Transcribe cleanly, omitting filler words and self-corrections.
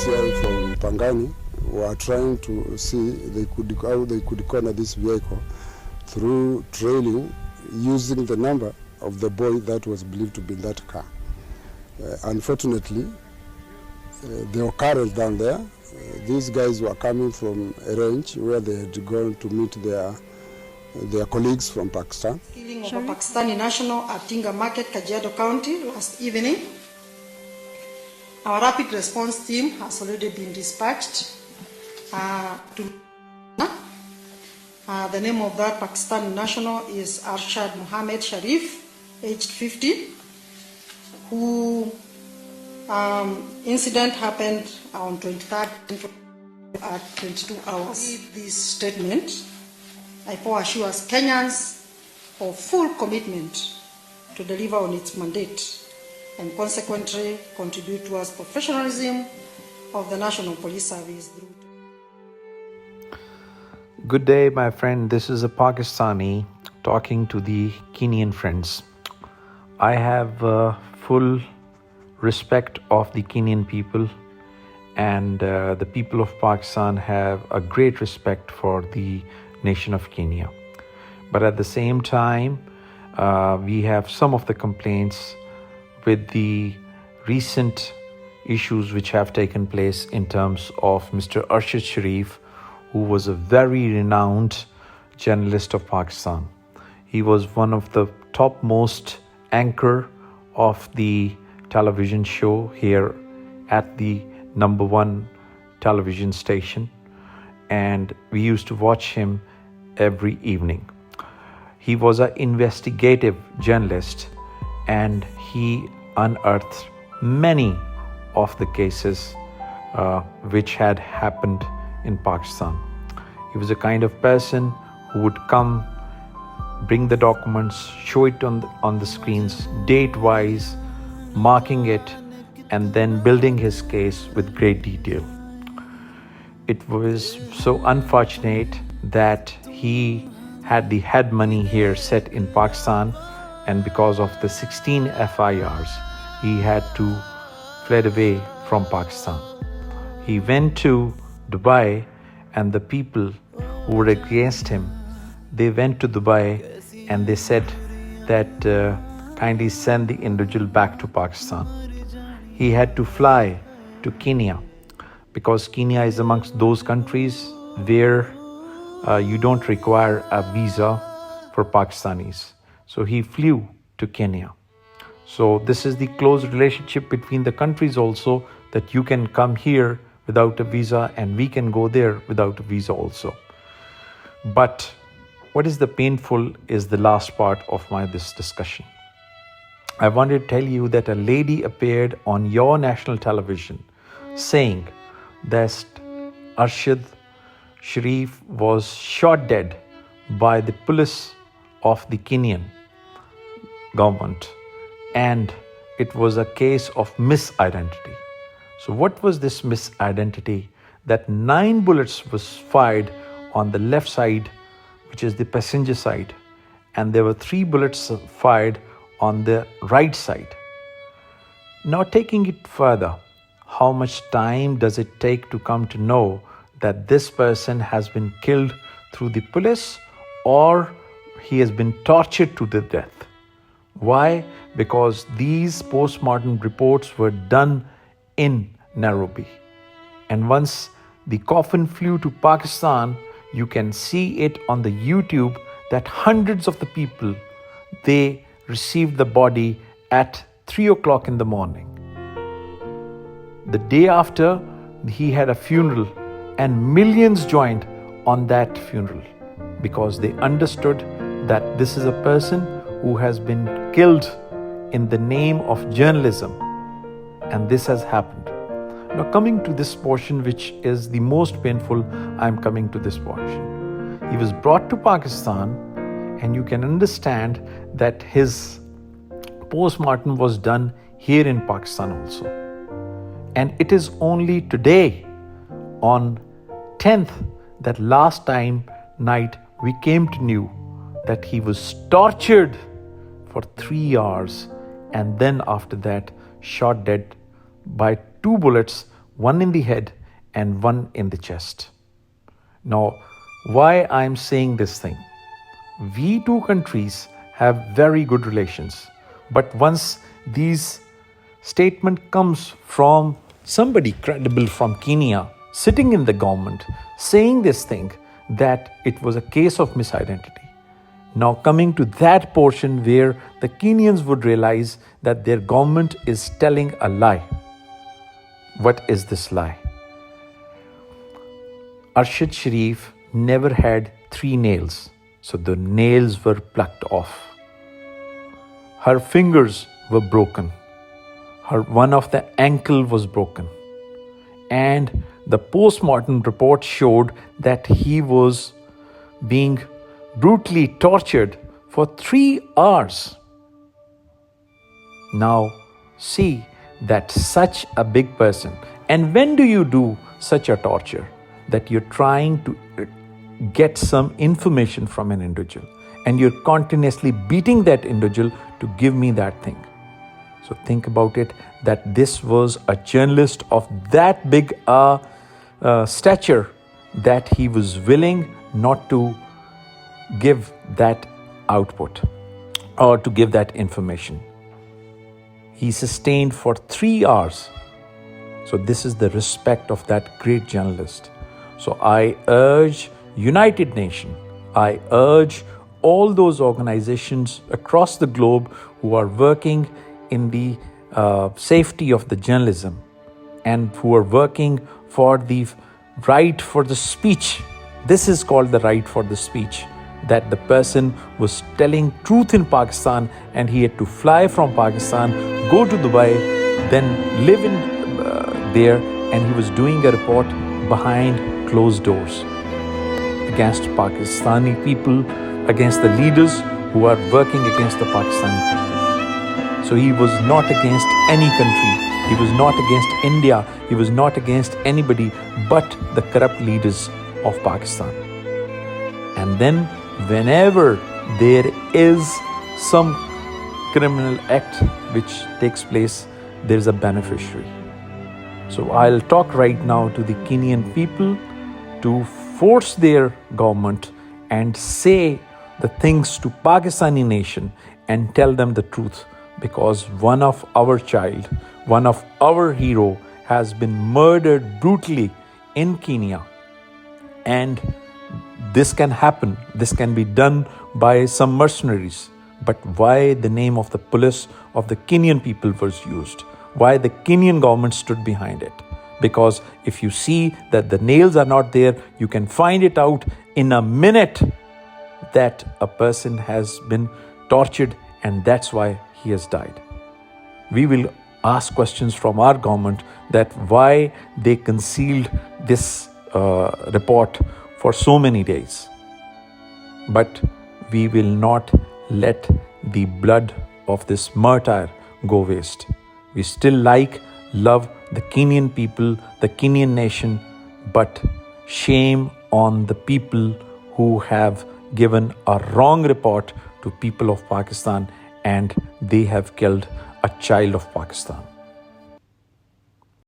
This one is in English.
DCI from Pangani were trying to see how they could corner this vehicle through trailing using the number of the boy that was believed to be in that car. Unfortunately, there were cars down there. These guys were coming from a range where they had gone to meet their colleagues from Pakistan. Killing of a Pakistani national at Tinga Market, Kajiado County last evening. Our rapid response team has already been dispatched to the name of that Pakistani national is Arshad Sharif, aged 50, who incident happened on 23rd at 22 hours. With this statement, I assure Kenyans of full commitment to deliver on its mandate and consequently contribute towards professionalism of the National Police Service. Good day, my friend. This is a Pakistani talking to the Kenyan friends. I have full respect of the Kenyan people, and the people of Pakistan have a great respect for the nation of Kenya. But at the same time, we have some of the complaints with the recent issues which have taken place in terms of Mr. Arshad Sharif, who was a very renowned journalist of Pakistan. He was one of the topmost anchor of the television show here at the #1 television station, and we used to watch him every evening. He was an investigative journalist, and he unearthed many of the cases which had happened in Pakistan. He was a kind of person who would come, bring the documents, show it on the screens, date-wise, marking it, and then building his case with great detail. It was so unfortunate that he had the head money here set in Pakistan, and because of the 16 FIRs, he had to fled away from Pakistan. He went to Dubai, and the people who were against him, they went to Dubai and they said that kindly send the individual back to Pakistan. He had to fly to Kenya because Kenya is amongst those countries where you don't require a visa for Pakistanis. So he flew to Kenya. So this is the close relationship between the countries also, that you can come here without a visa and we can go there without a visa also. But what is the painful is the last part of this discussion. I wanted to tell you that a lady appeared on your national television saying that Arshad Sharif was shot dead by the police of the Kenyan government, and it was a case of misidentity. So what was this misidentity? That 9 bullets was fired on the left side, which is the passenger side, and there were 3 bullets fired on the right side. Now taking it further, how much time does it take to come to know that this person has been killed through the police or he has been tortured to the death? Why? Because these post-mortem reports were done in Nairobi. And once the coffin flew to Pakistan, you can see it on the YouTube that hundreds of the people, they received the body at 3 o'clock in the morning. The day after, he had a funeral and millions joined on that funeral because they understood that this is a person who has been killed in the name of journalism, and this has happened. Now coming to this portion, which is the most painful, I'm coming to this portion. He was brought to Pakistan, and you can understand that his post-mortem was done here in Pakistan also. And it is only today, on 10th, that last time night we came to know that he was tortured for 3 hours, and then after that shot dead by 2 bullets, one in the head and one in the chest. Now, why I'm saying this thing? We two countries have very good relations, but once these statement comes from somebody credible from Kenya sitting in the government saying this thing, that it was a case of misidentity. Now coming to that portion where the Kenyans would realize that their government is telling a lie. What is this lie? Arshad Sharif never had 3 nails, so the nails were plucked off. Her fingers were broken. One of the ankle was broken. And the post-mortem report showed that he was being brutally tortured for 3 hours. Now see that such a big person, and when do you do such a torture? That you're trying to get some information from an individual and you're continuously beating that individual to give me that thing. So think about it, that this was a journalist of that big stature, that he was willing not to give that output or to give that information. He sustained for 3 hours. So this is the respect of that great journalist. So I urge United Nations, I urge all those organizations across the globe who are working in the safety of the journalism and who are working for the right for the speech. This is called the right for the speech, that the person was telling truth in Pakistan and he had to fly from Pakistan, go to Dubai, then live in there, and he was doing a report behind closed doors against Pakistani people, against the leaders who are working against the Pakistani people. So he was not against any country. He was not against India. He was not against anybody but the corrupt leaders of Pakistan. And then whenever there is some criminal act which takes place, there is a beneficiary. So I'll talk right now to the Kenyan people to force their government and say the things to Pakistani nation and tell them the truth, because one of our child, one of our hero has been murdered brutally in Kenya. And this can happen, this can be done by some mercenaries. But why the name of the police of the Kenyan people was used? Why the Kenyan government stood behind it? Because if you see that the nails are not there, you can find it out in a minute that a person has been tortured, and that's why he has died. We will ask questions from our government that why they concealed this report for so many days. But we will not let the blood of this martyr go waste. We still love the Kenyan people, the Kenyan nation, but shame on the people who have given a wrong report to people of Pakistan, and they have killed a child of Pakistan.